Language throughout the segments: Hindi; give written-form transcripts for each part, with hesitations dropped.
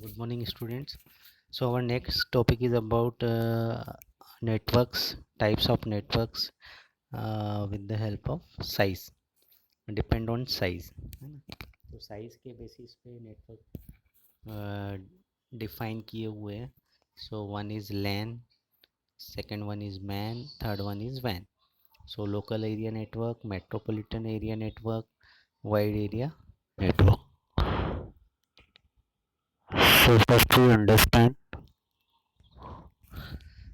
Good morning, students. So our next topic is about networks, types of networks with the help of size. Depend on size, है ना? तो साइज के बेसिस पे नेटवर्क डिफाइन किए हुए हैं. So one is LAN, second one is MAN, third one is WAN. So local area network, metropolitan area network, wide area network. So first we understand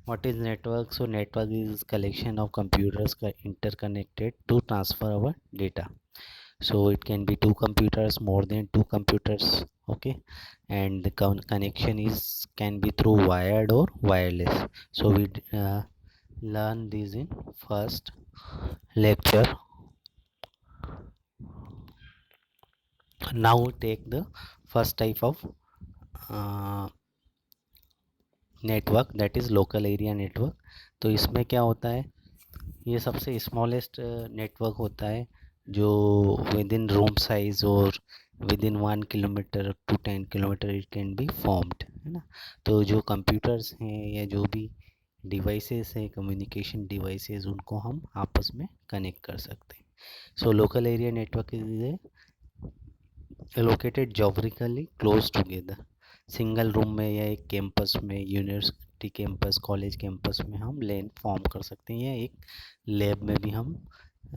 what is network. So network is collection of computers interconnected to transfer our data. So it can be two computers, more than two computers, okay, and the connection is can be through wired or wireless. So we learn this in first lecture. Now take the first type of uh, network, that is local area network. तो इसमें क्या होता है, ये सबसे स्मॉलेस्ट नेटवर्क होता है जो विद इन रूम साइज और within 1 kilometre to 10 kilometre it can be formed, है ना. तो जो कंप्यूटर्स हैं या जो भी डिवाइसेस हैं, कम्युनिकेशन डिवाइसेस, उनको हम आपस में कनेक्ट कर सकते हैं. So local area network is located geographically close together. Single room में या एक कैंपस में, यूनिवर्सिटी कैंपस, कॉलेज कैंपस में हम लेन फॉर्म कर सकते हैं या एक लैब में भी हम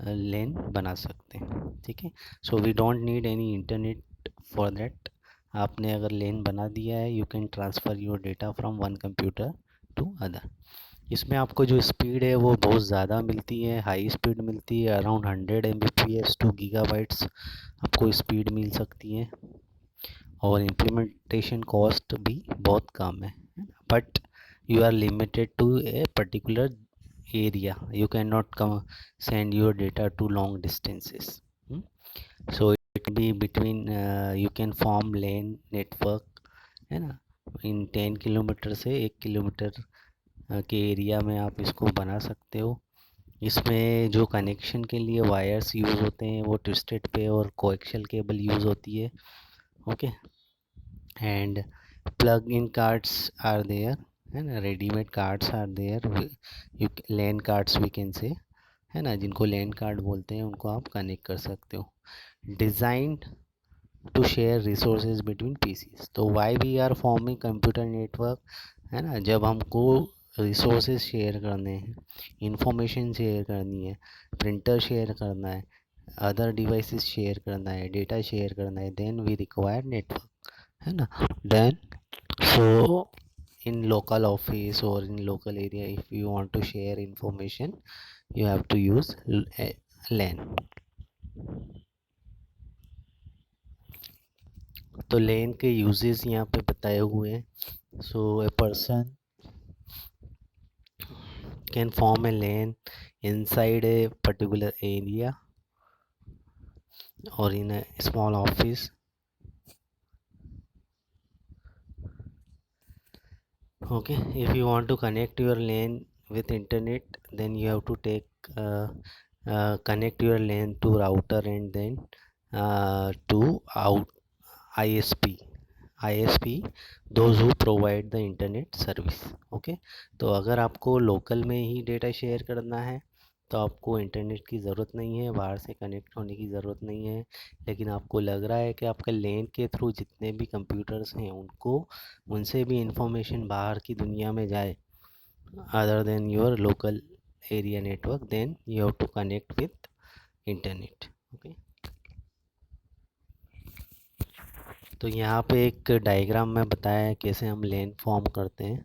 लेन बना सकते हैं. ठीक है. So we don't need any internet for that. आपने अगर लेन बना दिया है, you can transfer your data from one computer to other. इसमें आपको जो स्पीड है वो बहुत ज़्यादा मिलती है, हाई स्पीड मिलती है. अराउंड 100 Mbps टू गीगाबाइट्स आपको स्पीड मिल सकती है. और इम्प्लीमेंटेशन कॉस्ट भी बहुत कम है. But you are limited to a particular area. You cannot come send your data to long distances. So it be between you can form LAN network, है ना. इन 10 किलोमीटर से 1 किलोमीटर के एरिया में आप इसको बना सकते हो. इसमें जो कनेक्शन के लिए वायर्स यूज़ होते हैं वो ट्विस्टेड पे और कोएक्शियल केबल यूज़ होती है. Okay. And plug in cards are there, है ना. Readymade cards are there, you LAN cards we can say, है ना. जिनको लैन कार्ड बोलते हैं उनको आप कनेक्ट कर सकते हो. Designed to share resources between PCs. तो why we are forming computer network, है ना. जब हमको रिसोर्सेज शेयर करने हैं, इंफॉर्मेशन शेयर करनी है, प्रिंटर शेयर करना है, अदर डिवाइसेस शेयर करना है, डेटा शेयर करना है, देन वी रिक्वायर नेटवर्क, है ना. Then so in local office or in local area, if you want to share information, you have to use LAN. तो LAN के यूजेस यहाँ पे बताए हुए हैं. So a person can form a LAN inside a particular area or in a small office. Okay, if you want to connect your LAN with internet, then you have to take connect your LAN to router and then to out ISP, those who provide the internet service. Okay. तो अगर आपको लोकल में ही डेटा शेयर करना है तो आपको इंटरनेट की ज़रूरत नहीं है, बाहर से कनेक्ट होने की ज़रूरत नहीं है. लेकिन आपको लग रहा है कि आपके लैन के थ्रू जितने भी कंप्यूटर्स हैं उनसे भी इंफॉर्मेशन बाहर की दुनिया में जाए other than your local area network, then you have to connect with internet. Okay. तो यहाँ पे एक डायग्राम में बताया है कैसे हम लैन फॉर्म करते हैं.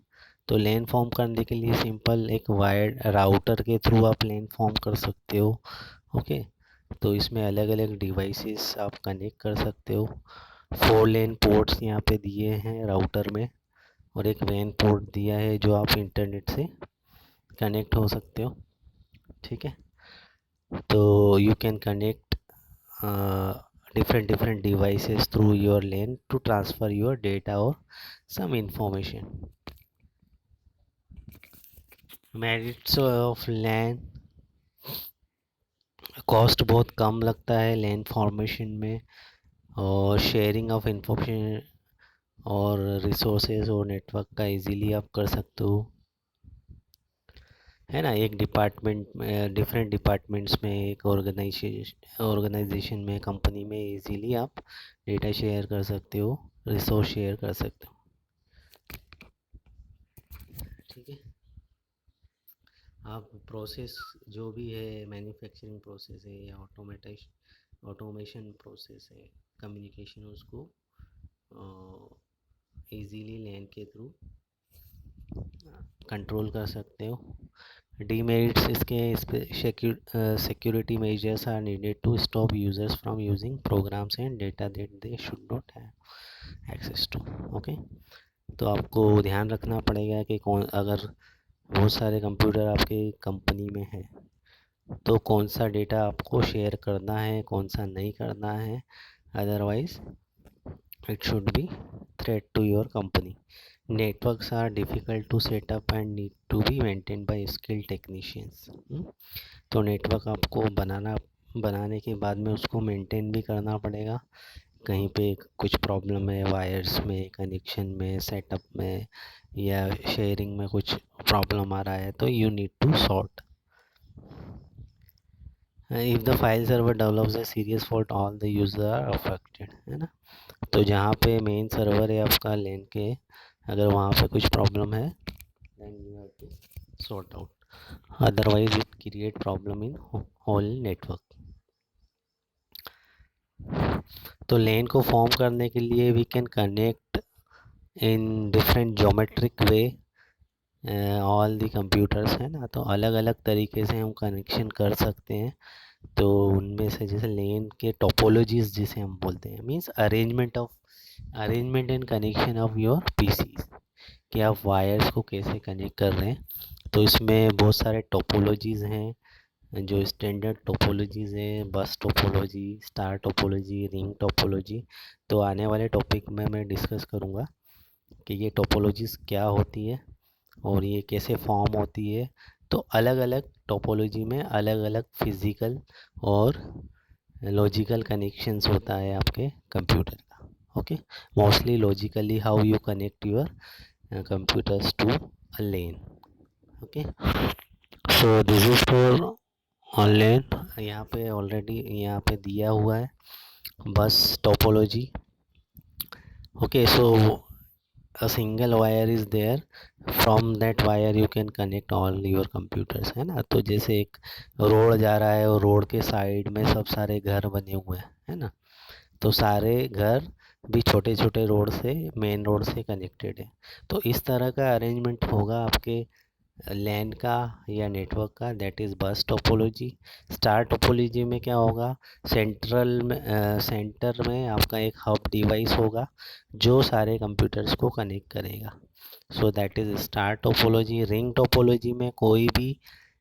तो लैन फॉर्म करने के लिए सिंपल एक वायर्ड राउटर के थ्रू आप लैन फॉर्म कर सकते हो. ओके. तो इसमें अलग अलग डिवाइसेस आप कनेक्ट कर सकते हो. 4 लैन पोर्ट्स यहाँ पे दिए हैं राउटर में और एक वैन पोर्ट दिया है जो आप इंटरनेट से कनेक्ट हो सकते हो. ठीक है. तो you can connect different devices through your LAN to transfer your data or some information. Merits of LAN, cost बहुत कम लगता है LAN फॉर्मेशन में और शेयरिंग ऑफ इंफॉर्मेशन और रिसोर्सेज और नेटवर्क का इजीली आप कर सकते हो, है ना। एक डिपार्टमेंट में, डिफरेंट डिपार्टमेंट्स में, एक ऑर्गेनाइजेशन में, कंपनी में इजीली आप डेटा शेयर कर सकते हो, रिसोर्स शेयर कर सकते हो, ठीक है। आप प्रोसेस जो भी है, मैन्युफैक्चरिंग प्रोसेस है या ऑटोमेशन प्रोसेस है, कम्युनिकेशन, उसको इजीली लैन के थ्रू कंट्रोल कर सकते हो। डीमेरिट्स इसके, security measures are needed to stop users from using programs and data that they should not have access to. Okay, तो आपको ध्यान रखना पड़ेगा कि कौन, अगर बहुत सारे कंप्यूटर आपके कंपनी में है तो कौन सा डेटा आपको शेयर करना है, कौन सा नहीं करना है, otherwise it should be threat to your company. Networks are difficult to set up and need to be maintained by skilled technicians. तो नेटवर्क आपको बनाने के बाद में उसको मेंटेन भी करना पड़ेगा। कहीं पे कुछ प्रॉब्लम है वायर्स में, कनेक्शन में, सेटअप में या शेयरिंग में कुछ प्रॉब्लम आ रहा है तो you need to sort. If the file server develops a serious fault all the user are affected, है ना। तो जहाँ पे मेन सर्वर है आपका लैन के, अगर वहाँ पे कुछ प्रॉब्लम है then you have to sort out, otherwise it create problem in whole network. तो लैन को फॉर्म करने के लिए we can connect in different geometric way all the computers, है ना। तो अलग अलग तरीके से हम कनेक्शन कर सकते हैं। तो उनमें से जैसे लेन के टोपोलॉजीज जिसे हम बोलते हैं, means arrangement and connection of your PCs, कि आप वायर्स को कैसे कनेक्ट कर रहे हैं। तो इसमें बहुत सारे टोपोलॉजीज़ हैं, जो स्टैंडर्ड टोपोलॉजीज़ हैं, बस topology, star topology, ring topology. तो आने वाले टॉपिक में मैं डिस्कस करूँगा कि ये टोपोलॉजीज़ क्या होती है और ये कैसे फॉर्म होती है। तो अलग अलग टोपोलॉजी में अलग अलग फिज़िकल और लॉजिकल कनेक्शंस होता है आपके कंप्यूटर का। Okay, mostly logically how you connect your computers to a lane. Okay, so this is for lane। यहाँ पे ऑलरेडी यहाँ पे दिया हुआ है बस topology. Okay, so a single wire is there, from that wire you can connect all your computers, है ना। तो जैसे एक रोड जा रहा है और रोड के साइड में सब सारे घर बने हुए हैं, है ना। तो सारे घर भी छोटे छोटे रोड से, मेन रोड से कनेक्टेड है। तो इस तरह का अरेंजमेंट होगा आपके लैन का या नेटवर्क का, दैट इज़ बस टोपोलॉजी। स्टार टोपोलॉजी में क्या होगा, सेंटर में आपका एक हब डिवाइस होगा जो सारे कंप्यूटर्स को कनेक्ट करेगा। So that is star topology. Ring topology में कोई भी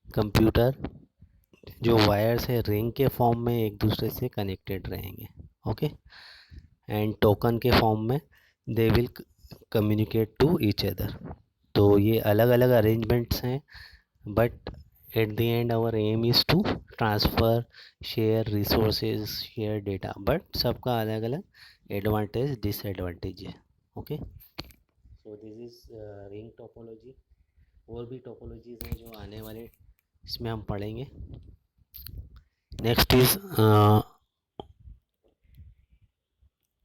कंप्यूटर जो वायर्स है रिंग के फॉर्म में एक दूसरे से कनेक्टेड रहेंगे। ओके, एंड टोकन के फॉर्म में they will communicate to each other. तो ये अलग अलग अरेंजमेंट्स हैं, but at the end our aim is to transfer, share resources, share data, but सबका अलग अलग एडवांटेज डिसएडवांटेज है। Okay, so this is ring topology. और भी टोपोलॉजीज़ हैं जो आने वाले इसमें हम पढ़ेंगे। Next is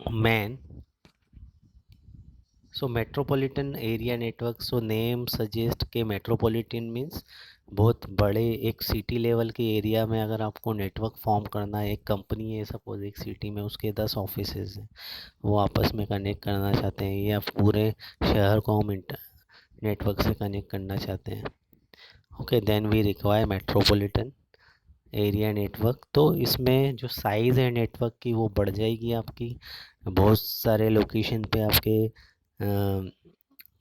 man. So metropolitan area network, so name suggest के मेट्रोपॉलिटन मीन्स बहुत बड़े, एक सिटी लेवल के एरिया में अगर आपको नेटवर्क फॉर्म करना है, एक कंपनी है सपोज एक सिटी में, उसके 10 ऑफिसेज हैं, वो आपस में कनेक्ट करना चाहते हैं या पूरे शहर को हम नेटवर्क से कनेक्ट करना चाहते हैं। Okay, then we require metropolitan area network. तो इसमें जो साइज़ है नेटवर्क की वो बढ़ जाएगी आपकी, बहुत सारे लोकेशन पे आपके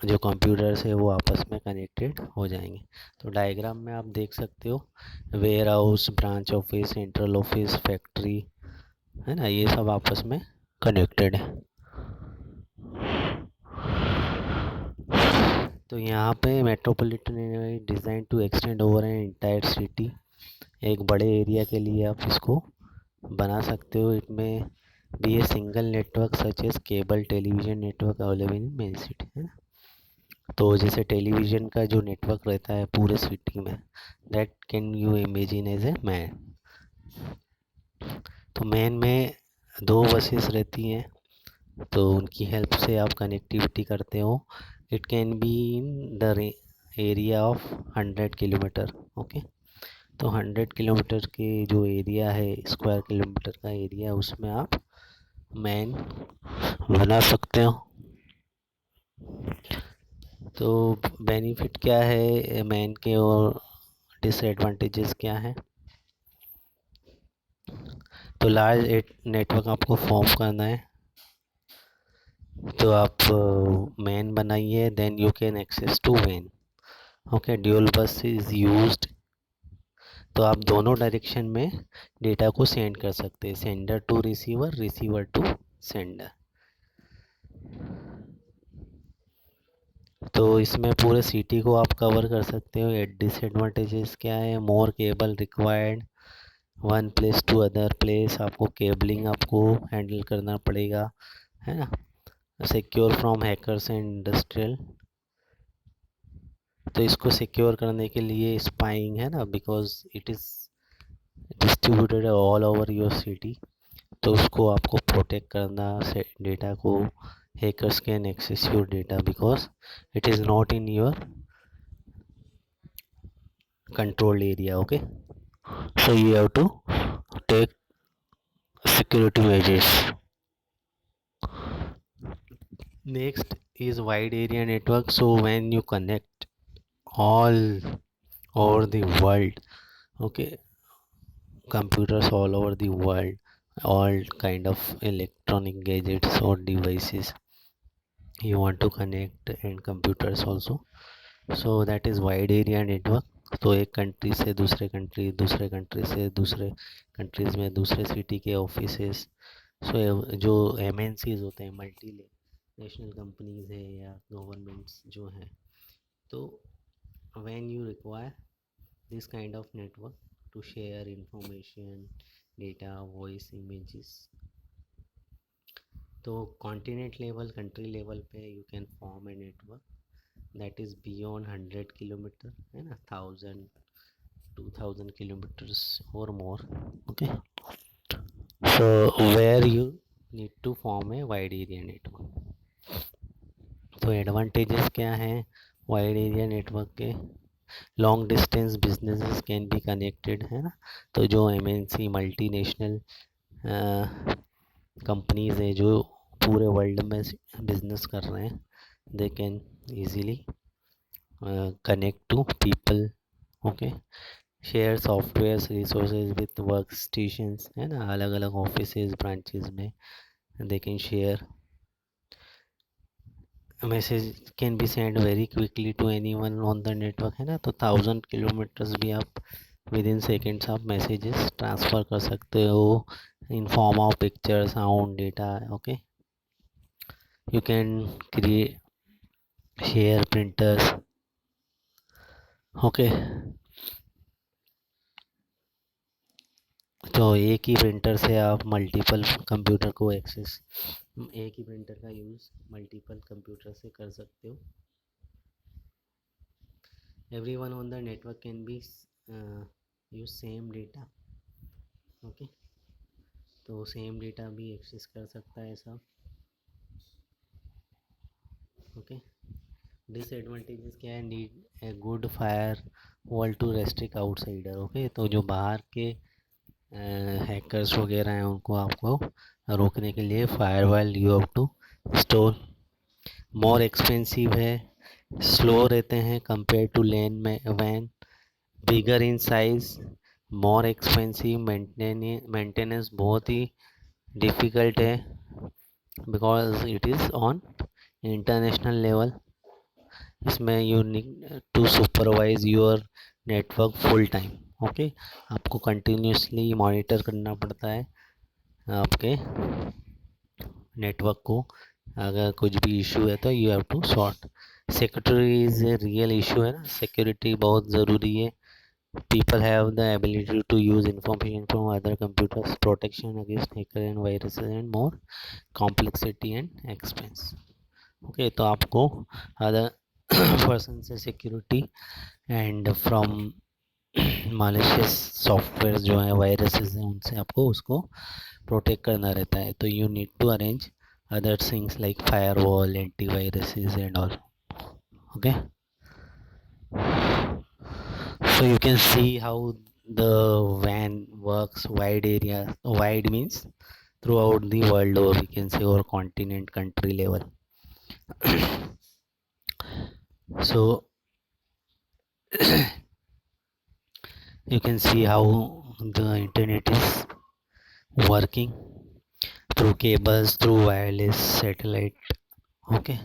जो कंप्यूटर्स है वो आपस में कनेक्टेड हो जाएंगे। तो डायग्राम में आप देख सकते हो, warehouse, branch office, central office, factory, है ना, ये सब आपस में कनेक्टेड है। तो यहाँ पे metropolitan design to extend over an entire city, एक बड़े एरिया के लिए आप इसको बना सकते हो। इसमें be a single network such as cable television network available in many city, है ना। तो जैसे टेलीविज़न का जो नेटवर्क रहता है पूरे सिटी में, that can you imagine as a MAN. तो मैन में 2 बसेस रहती हैं, तो उनकी हेल्प से आप कनेक्टिविटी करते हो। It can be in the area of 100 kilometre, okay. तो 100 किलोमीटर के जो एरिया है, स्क्वायर किलोमीटर का एरिया, उसमें आप मैन बना सकते हो। तो बेनिफिट क्या है मैन के और डिसएडवांटेजेस क्या है। तो लार्ज नेटवर्क आपको फॉर्म करना है, तो आप मैन बनाइए, then you can access to MAN, okay. Dual bus is used, तो आप दोनों डायरेक्शन में डेटा को सेंड कर सकते हैं, sender to receiver, receiver to sender. तो इसमें पूरे सिटी को आप कवर कर सकते हो। डिसएडवांटेजेस क्या है, more cable required, one place to other place, आपको केबलिंग आपको हैंडल करना पड़ेगा, है ना। Secure from hackers and industrial, तो इसको सिक्योर करने के लिए स्पाइंग है ना, because it is distributed all over your city, तो उसको आपको प्रोटेक्ट करना से डेटा को। Hackers can access your data because it is not in your controlled area, okay। So you have to take security measures. Next is wide area network. So when you connect all over the world, okay, computers all over the world, all kind of electronic gadgets or devices you want to connect, and computers also, so that is wide area network। तो एक कंट्री से दूसरे कंट्री, दूसरे कंट्री से दूसरे कंट्रीज़ में दूसरे सिटी के ऑफिसेस, सो जो एमएनसीज होते हैं, मल्टी नेशनल कंपनीज है या गवर्नमेंट्स जो हैं, तो when you require this kind of network to share information, data, voice, images, तो कॉन्टिनेंट लेवल, कंट्री लेवल पे you can form a network that is beyond 100 kilometre, है ना, 1000 kilometers or more, okay। So where you need to form a wide area network। तो एडवांटेजेस क्या हैं वाइड एरिया नेटवर्क के। Long distance businesses can be connected, है ना। तो जो एमएनसी मल्टीनेशनल कंपनीज हैं जो पूरे वर्ल्ड में बिजनेस कर रहे हैं, they can easily connect to people, okay. Share software resources with workstations, है ना, अलग अलग ऑफिसेज ब्रांचेज में दे कैन शेयर। Message can be send very quickly to anyone on the network, है ना। तो 1000 किलोमीटर्स भी आप विद इन सेकेंड्स आप मैसेजेस ट्रांसफ़र कर सकते हो in form of picture, sound, data, okay. You can create share printers, okay. तो एक ही प्रिंटर से आप मल्टीपल कंप्यूटर को एक्सेस, एक ही प्रिंटर का यूज़ मल्टीपल कंप्यूटर से कर सकते हो। Everyone on the network can be use same data, okay. तो सेम डेटा भी एक्सेस कर सकता है सब, ओके। डिसएडवांटेजेस क्या है, need a good firewall to restrict outsider, okay. तो जो बाहर के हैकर्स वगैरह हैं उनको आपको रोकने के लिए firewall you have to install. More expensive है, स्लो रहते हैं कंपेयर टू लैन में वैन, bigger in size, more expensive, maintenance बहुत ही डिफ़िकल्ट है because it is on international level. इसमें you need to supervise your network full time, okay. आपको कंटिन्यूसली मॉनिटर करना पड़ता है आपके नेटवर्क को, अगर कुछ भी इशू है तो you have to sort. Security is a real issue, है ना, सिक्योरिटी बहुत ज़रूरी है। People have the ability to use information from other computers, protection against hacker and viruses, and more complexity and expense. Okay, तो आपको अदर पर्सन से security and from malicious software जो है, वायरसेस हैं, उनसे आपको उसको प्रोटेक्ट करना रहता है. तो you need to arrange other things like firewall, antiviruses and all. Okay, so you can see how the WAN works. Wide area, wide means throughout the world, or we can say or continent, country level. So you can see how the internet is working through cables, through wireless, satellite. Okay,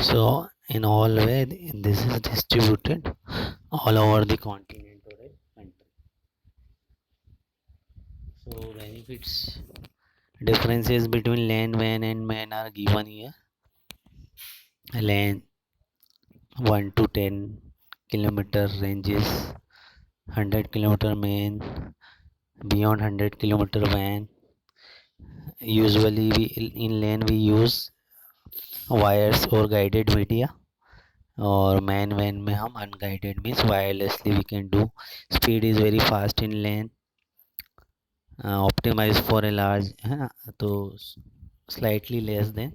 so in all way this is distributed all over the continent or a country. So benefits, differences between LAN, WAN and MAN are given here. LAN 1 to 10 kilometer ranges, 100 kilometer MAN, beyond 100 kilometer WAN. Usually in LAN we use wires or guided media, और मैन वैन में हम unguided means wirelessly we can do. Speed is very fast in LAN, optimise for a large, है ना, तो स्लाइटली लेस देन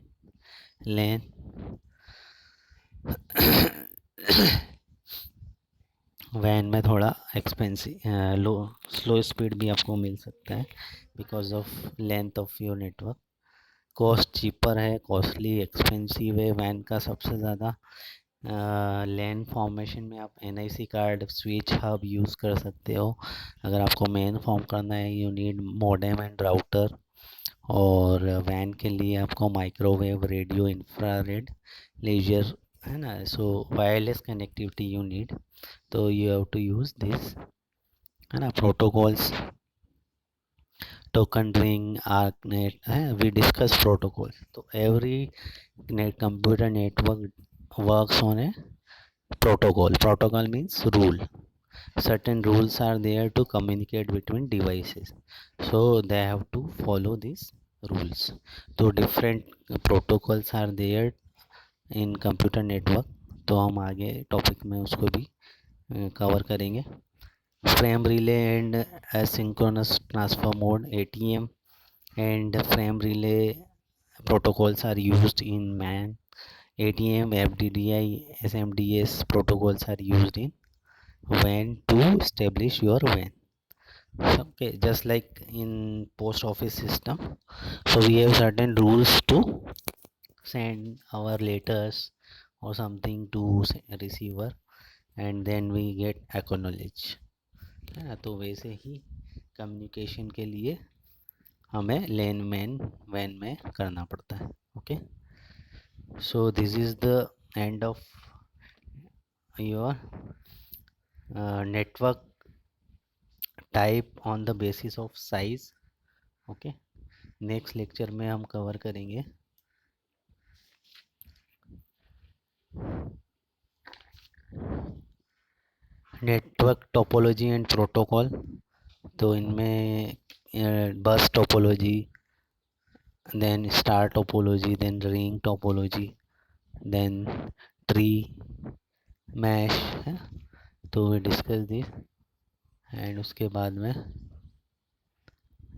लैन. वैन में थोड़ा एक्सपेंसिव, लो, स्लो स्पीड भी आपको मिल सकता है because of length of your network. Cost cheaper है, कॉस्टली एक्सपेंसिव है वैन का सबसे ज़्यादा. लैन फॉर्मेशन में आप NIC card, switch, hub use कर सकते हो. अगर आपको मेन फॉर्म करना है you need modem and router. और वैन के लिए आपको माइक्रोवेव, रेडियो, इंफ्रारेड, लेजर, है ना. So wireless connectivity you need, तो you have to use this, है ना. प्रोटोकॉल्स, टोकन रिंग, आर्कनेट, है, वी डिस्कस प्रोटोकॉल. तो every net computer network works on A protocol. Protocol means rule. Certain rules are there to communicate between devices, so they have to follow these rules. So different protocols are there in computer network. तो हम आगे टॉपिक में उसको भी कवर करेंगे. Frame relay and asynchronous transfer mode, ATM and frame relay protocols are used in MAN. ATM, FDDI, SMDS protocols are used in WAN to establish your WAN. Okay, just like in post office system, so we have certain rules to send our letters or something to receiver, and then we get acknowledge, है ना. तो वैसे ही कम्युनिकेशन के लिए हमें लैन मैन वैन में करना पड़ता है. Okay, so this is the end of your network type on the basis of size. Okay, next lecture में हम कवर करेंगे नेटवर्क टोपोलॉजी एंड प्रोटोकॉल. तो इनमें bus topology, then star topology, then ring topology, then tree, mesh, है. तो वी डिस्कस दिस. एंड उसके बाद में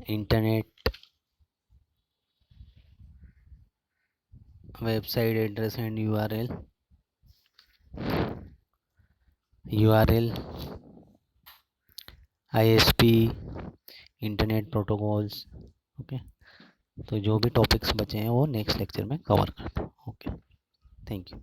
internet website address and URL, ISP, internet protocols. Okay, तो जो भी टॉपिक्स बचे हैं वो नेक्स्ट लेक्चर में कवर करते हैं. Okay, thank you.